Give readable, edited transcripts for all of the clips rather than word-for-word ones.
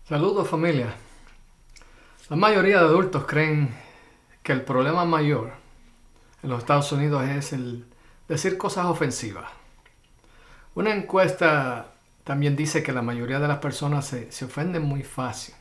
Saludos familia. La mayoría de adultos creen que el problema mayor en los Estados Unidos es el decir cosas ofensivas. Una encuesta también dice que la mayoría de las personas se ofenden muy fácil.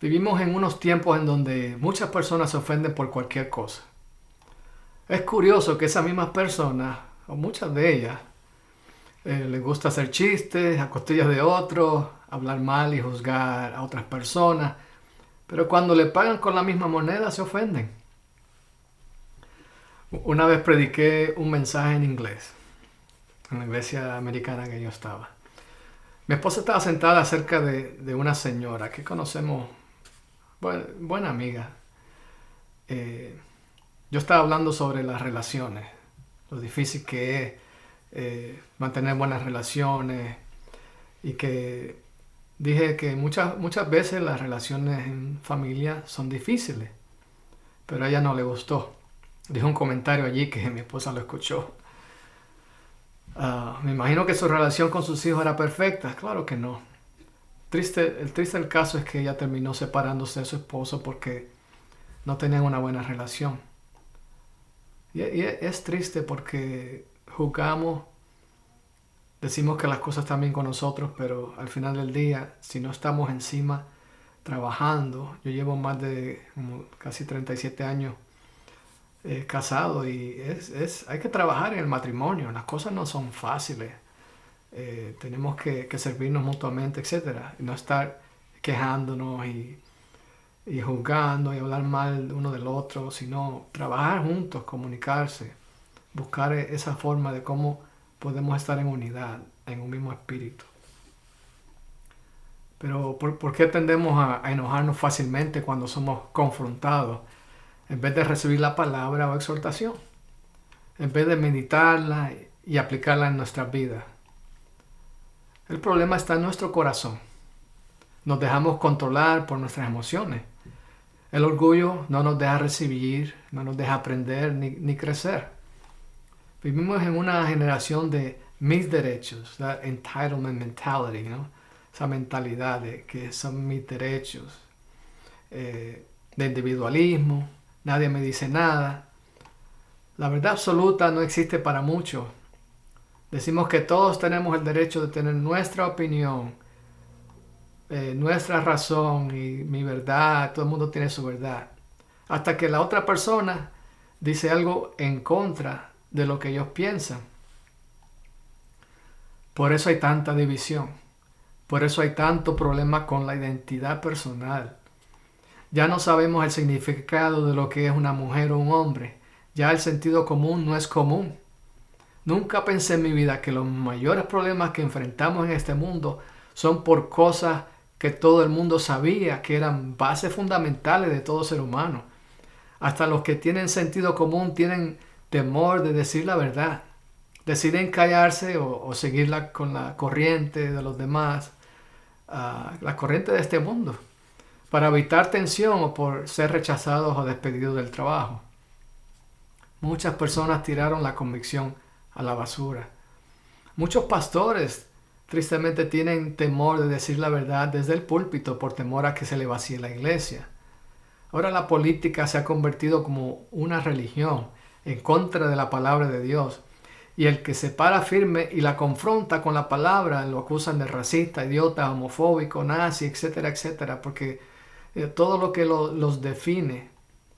Vivimos en unos tiempos en donde muchas personas se ofenden por cualquier cosa. Es curioso que esas mismas personas, o muchas de ellas, les gusta hacer chistes a costillas de otros, hablar mal y juzgar a otras personas, pero cuando le pagan con la misma moneda se ofenden. Una vez prediqué un mensaje en inglés, en la iglesia americana que yo estaba. Mi esposa estaba sentada cerca de una señora que conocemos, buena amiga. Yo estaba hablando sobre las relaciones, lo difícil que es mantener buenas relaciones, y que dije que muchas veces las relaciones en familia son difíciles, pero a ella no le gustó. Dijo un comentario allí que mi esposa lo escuchó. Me imagino que su relación con sus hijos era perfecta. Claro que no. El triste del caso es que ella terminó separándose de su esposo porque no tenían una buena relación. Y es triste porque juzgamos, decimos que las cosas están bien con nosotros, pero al final del día, si no estamos encima trabajando, yo llevo más de casi 37 años casado y hay que trabajar en el matrimonio. Las cosas no son fáciles. Tenemos que servirnos mutuamente, etcétera, y no estar quejándonos y juzgando y hablar mal uno del otro, sino trabajar juntos, comunicarse, buscar esa forma de cómo podemos estar en unidad, en un mismo espíritu. Pero ¿por qué tendemos a enojarnos fácilmente cuando somos confrontados, en vez de recibir la palabra o exhortación, en vez de meditarla y aplicarla en nuestras vidas? El problema está en nuestro corazón. Nos dejamos controlar por nuestras emociones. El orgullo no nos deja recibir, no nos deja aprender ni crecer. Vivimos en una generación de mis derechos, that entitlement mentality, ¿no? Esa mentalidad de que son mis derechos, de individualismo, nadie me dice nada. La verdad absoluta no existe para muchos. Decimos que todos tenemos el derecho de tener nuestra opinión, nuestra razón y mi verdad. Todo el mundo tiene su verdad. Hasta que la otra persona dice algo en contra de lo que ellos piensan. Por eso hay tanta división. Por eso hay tanto problema con la identidad personal. Ya no sabemos el significado de lo que es una mujer o un hombre. Ya el sentido común no es común. Nunca pensé en mi vida que los mayores problemas que enfrentamos en este mundo son por cosas que todo el mundo sabía que eran bases fundamentales de todo ser humano. Hasta los que tienen sentido común tienen temor de decir la verdad. Deciden callarse o seguirla con la corriente de los demás, la corriente de este mundo, para evitar tensión o por ser rechazados o despedidos del trabajo. Muchas personas tiraron la convicción a la basura. Muchos pastores tristemente tienen temor de decir la verdad desde el púlpito por temor a que se le vacíe la iglesia. Ahora la política se ha convertido como una religión en contra de la palabra de Dios. Y el que se para firme y la confronta con la palabra lo acusan de racista, idiota, homofóbico, nazi, etcétera, etcétera. Porque todo lo que los define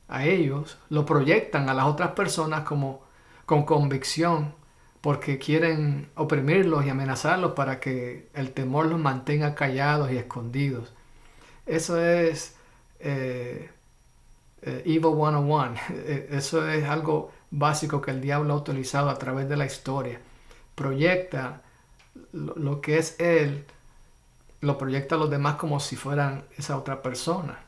a ellos lo proyectan a las otras personas como con convicción, porque quieren oprimirlos y amenazarlos para que el temor los mantenga callados y escondidos. Eso es Evil 101. Eso es algo básico que el diablo ha utilizado a través de la historia. Proyecta lo que es él, lo proyecta a los demás como si fueran esa otra persona.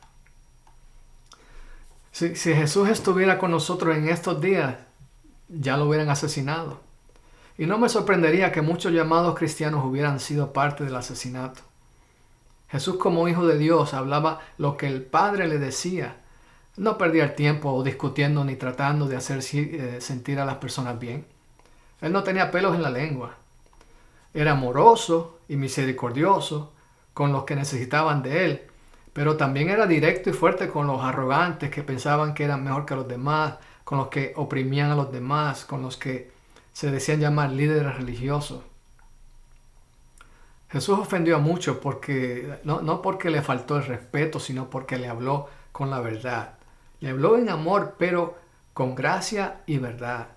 Si Jesús estuviera con nosotros en estos días, ya lo hubieran asesinado. Y no me sorprendería que muchos llamados cristianos hubieran sido parte del asesinato. Jesús, como hijo de Dios, hablaba lo que el Padre le decía. No perdía el tiempo discutiendo ni tratando de hacer sentir a las personas bien. Él no tenía pelos en la lengua. Era amoroso y misericordioso, con los que necesitaban de él, pero también era directo y fuerte con los arrogantes que pensaban que eran mejor que los demás, con los que oprimían a los demás, con los que se decían llamar líderes religiosos. Jesús ofendió a muchos no porque le faltó el respeto, sino porque le habló con la verdad. Le habló en amor, pero con gracia y verdad.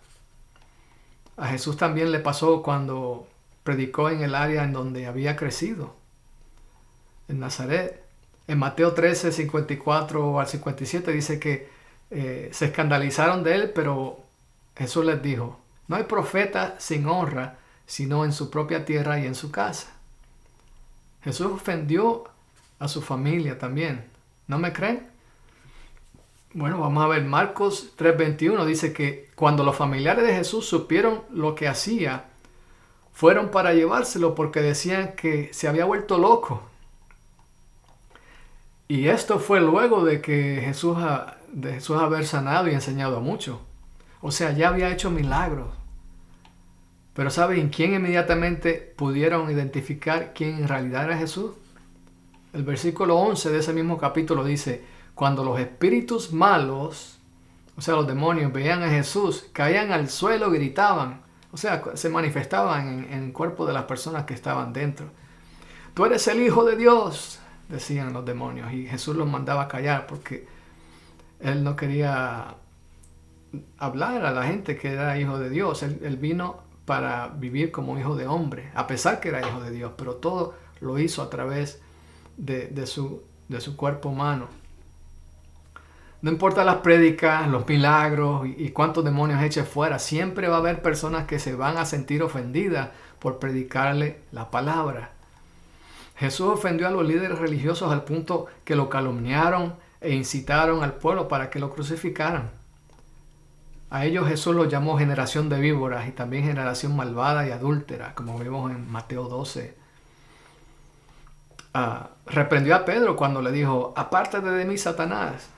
A Jesús también le pasó cuando predicó en el área en donde había crecido, en Nazaret. En Mateo 13, 54 al 57 dice que se escandalizaron de él, pero Jesús les dijo: no hay profeta sin honra, sino en su propia tierra y en su casa. Jesús ofendió a su familia también. ¿No me creen? Bueno, vamos a ver. Marcos 3:21 dice que cuando los familiares de Jesús supieron lo que hacía, fueron para llevárselo porque decían que se había vuelto loco. Y esto fue luego de que Jesús haber sanado y enseñado a muchos. O sea, ya había hecho milagros. Pero ¿saben quién inmediatamente pudieron identificar quién en realidad era Jesús? El versículo 11 de ese mismo capítulo dice: cuando los espíritus malos, o sea, los demonios, veían a Jesús, caían al suelo y gritaban. O sea, se manifestaban en el cuerpo de las personas que estaban dentro. Tú eres el Hijo de Dios, decían los demonios. Y Jesús los mandaba a callar porque él no quería hablar a la gente que era hijo de Dios. Él vino para vivir como hijo de hombre, a pesar que era hijo de Dios, pero todo lo hizo a través de su cuerpo humano. No importa las prédicas, los milagros y cuántos demonios eche fuera, siempre va a haber personas que se van a sentir ofendidas por predicarle la palabra. Jesús ofendió a los líderes religiosos al punto que lo calumniaron e incitaron al pueblo para que lo crucificaran. A ellos Jesús los llamó generación de víboras y también generación malvada y adúltera, como vemos en Mateo 12. Reprendió a Pedro cuando le dijo: apártate de mí, Satanás.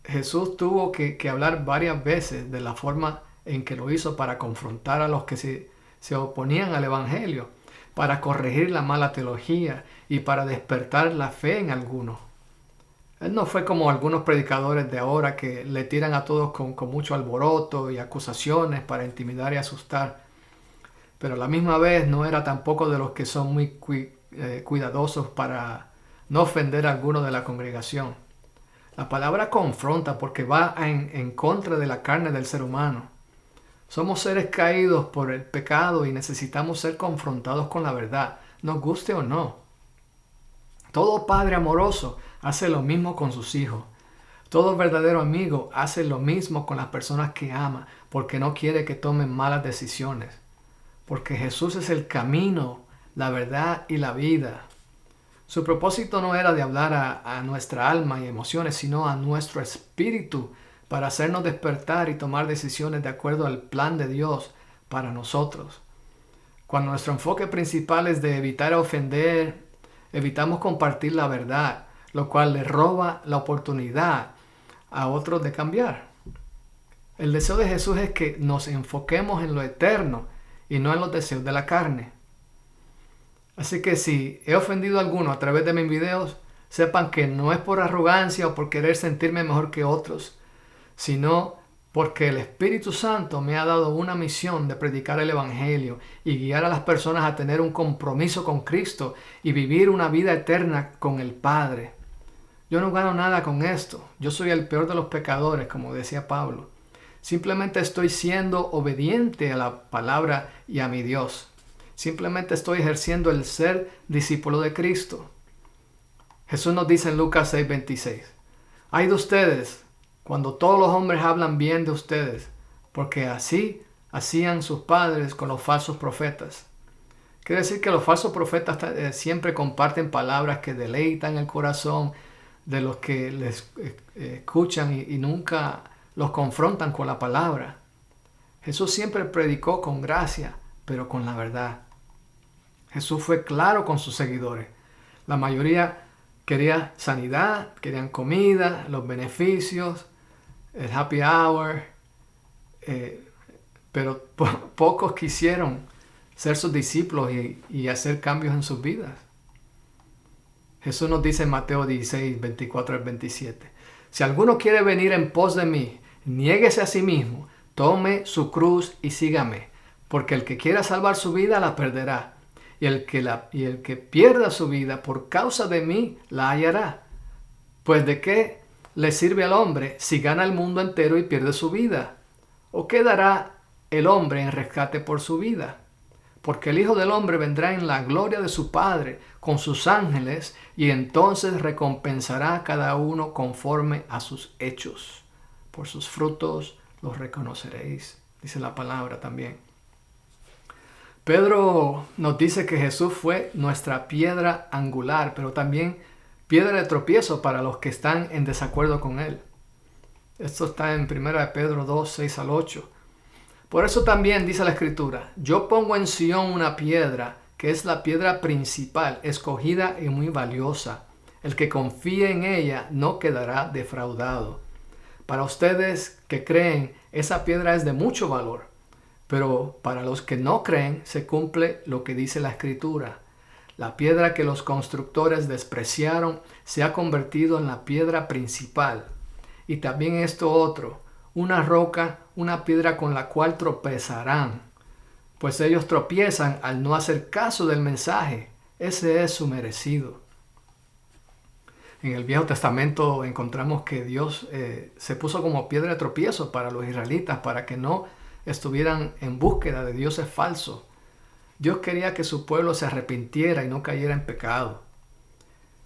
Jesús tuvo que hablar varias veces de la forma en que lo hizo para confrontar a los que se oponían al Evangelio, para corregir la mala teología y para despertar la fe en algunos. Él no fue como algunos predicadores de ahora que le tiran a todos con mucho alboroto y acusaciones para intimidar y asustar. Pero a la misma vez no era tampoco de los que son muy cuidadosos para no ofender a alguno de la congregación. La palabra confronta porque va en contra de la carne del ser humano. Somos seres caídos por el pecado y necesitamos ser confrontados con la verdad, nos guste o no. Todo padre amoroso hace lo mismo con sus hijos. Todo verdadero amigo hace lo mismo con las personas que ama, porque no quiere que tomen malas decisiones. Porque Jesús es el camino, la verdad y la vida. Su propósito no era de hablar a nuestra alma y emociones, sino a nuestro espíritu, para hacernos despertar y tomar decisiones de acuerdo al plan de Dios para nosotros. Cuando nuestro enfoque principal es de evitar ofender, evitamos compartir la verdad, lo cual le roba la oportunidad a otros de cambiar. El deseo de Jesús es que nos enfoquemos en lo eterno y no en los deseos de la carne. Así que si he ofendido a alguno a través de mis videos, sepan que no es por arrogancia o por querer sentirme mejor que otros, sino porque el Espíritu Santo me ha dado una misión de predicar el Evangelio y guiar a las personas a tener un compromiso con Cristo y vivir una vida eterna con el Padre. Yo no gano nada con esto. Yo soy el peor de los pecadores, como decía Pablo. Simplemente estoy siendo obediente a la palabra y a mi Dios. Simplemente estoy ejerciendo el ser discípulo de Cristo. Jesús nos dice en Lucas 6:26: ay de ustedes cuando todos los hombres hablan bien de ustedes, porque así hacían sus padres con los falsos profetas. Quiere decir que los falsos profetas siempre comparten palabras que deleitan el corazón de los que les escuchan y nunca los confrontan con la palabra. Jesús siempre predicó con gracia, pero con la verdad. Jesús fue claro con sus seguidores. La mayoría quería sanidad, querían comida, los beneficios, el happy hour, pero pocos quisieron ser sus discípulos y hacer cambios en sus vidas. Jesús nos dice en Mateo 16, 24 al 27. Si alguno quiere venir en pos de mí, niéguese a sí mismo, tome su cruz y sígame. Porque el que quiera salvar su vida la perderá. Y el que pierda su vida por causa de mí la hallará. Pues ¿de qué le sirve al hombre si gana el mundo entero y pierde su vida? ¿O qué dará el hombre en rescate por su vida? Porque el Hijo del Hombre vendrá en la gloria de su Padre con sus ángeles y entonces recompensará a cada uno conforme a sus hechos. Por sus frutos los reconoceréis, dice la palabra también. Pedro nos dice que Jesús fue nuestra piedra angular, pero también piedra de tropiezo para los que están en desacuerdo con él. Esto está en 1 Pedro 2, 6 al 8. Por eso también dice la Escritura, yo pongo en Sión una piedra, que es la piedra principal, escogida y muy valiosa. El que confíe en ella no quedará defraudado. Para ustedes que creen, esa piedra es de mucho valor. Pero para los que no creen, se cumple lo que dice la Escritura. La piedra que los constructores despreciaron se ha convertido en la piedra principal. Y también esto otro, una roca, una piedra con la cual tropezarán. Pues ellos tropiezan al no hacer caso del mensaje. Ese es su merecido. En el Viejo Testamento encontramos que Dios se puso como piedra de tropiezo para los israelitas, para que no estuvieran en búsqueda de dioses falsos. Dios quería que su pueblo se arrepintiera y no cayera en pecado.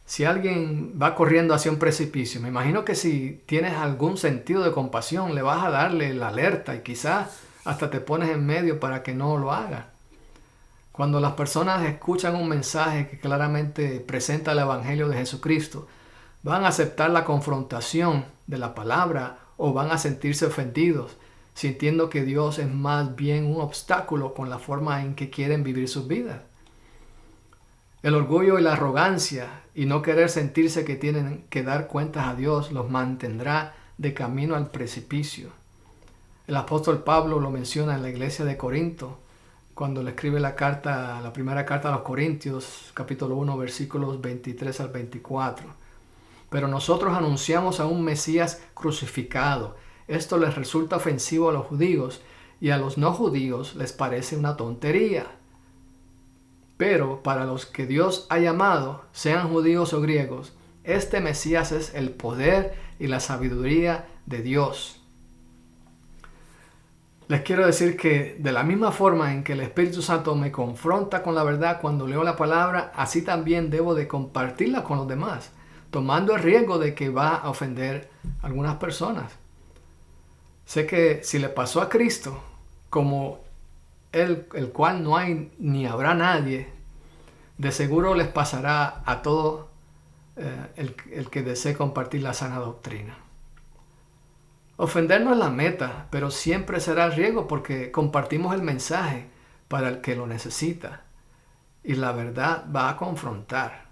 Si alguien va corriendo hacia un precipicio, me imagino que si tienes algún sentido de compasión, le vas a darle la alerta y quizás hasta te pones en medio para que no lo haga. Cuando las personas escuchan un mensaje que claramente presenta el Evangelio de Jesucristo, van a aceptar la confrontación de la palabra o van a sentirse ofendidos, sintiendo que Dios es más bien un obstáculo con la forma en que quieren vivir sus vidas. El orgullo y la arrogancia y no querer sentirse que tienen que dar cuentas a Dios los mantendrá de camino al precipicio. El apóstol Pablo lo menciona en la iglesia de Corinto, cuando le escribe la primera carta a los Corintios, capítulo 1, versículos 23 al 24. Pero nosotros anunciamos a un Mesías crucificado. Esto les resulta ofensivo a los judíos y a los no judíos les parece una tontería. Pero para los que Dios ha llamado, sean judíos o griegos, este Mesías es el poder y la sabiduría de Dios. Les quiero decir que de la misma forma en que el Espíritu Santo me confronta con la verdad cuando leo la palabra, así también debo de compartirla con los demás, tomando el riesgo de que va a ofender a algunas personas. Sé que si le pasó a Cristo, como el cual no hay ni habrá nadie, de seguro les pasará a todo el que desee compartir la sana doctrina. Ofender no es la meta, pero siempre será el riesgo porque compartimos el mensaje para el que lo necesita. Y la verdad va a confrontar.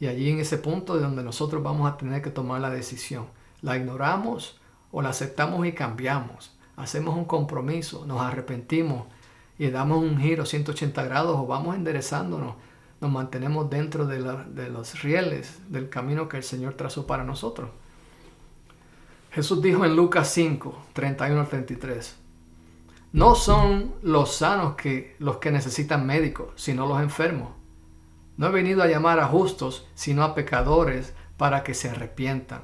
Y allí en ese punto es donde nosotros vamos a tener que tomar la decisión. ¿La ignoramos o la aceptamos y cambiamos? Hacemos un compromiso, nos arrepentimos y damos un giro 180 grados o vamos enderezándonos, nos mantenemos dentro de los rieles del camino que el Señor trazó para nosotros. Jesús dijo en Lucas 5, 31 al 33, no son los sanos los que necesitan médicos, sino los enfermos. No he venido a llamar a justos, sino a pecadores para que se arrepientan.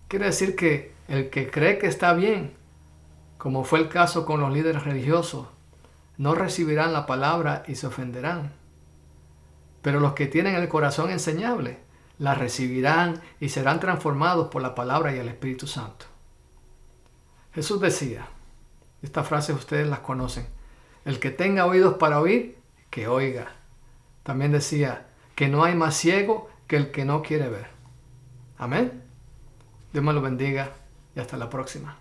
Quiere decir que el que cree que está bien, como fue el caso con los líderes religiosos, no recibirán la palabra y se ofenderán. Pero los que tienen el corazón enseñable, la recibirán y serán transformados por la palabra y el Espíritu Santo. Jesús decía, estas frases ustedes las conocen, el que tenga oídos para oír, que oiga. También decía, que no hay más ciego que el que no quiere ver. Amén. Dios me lo bendiga y hasta la próxima.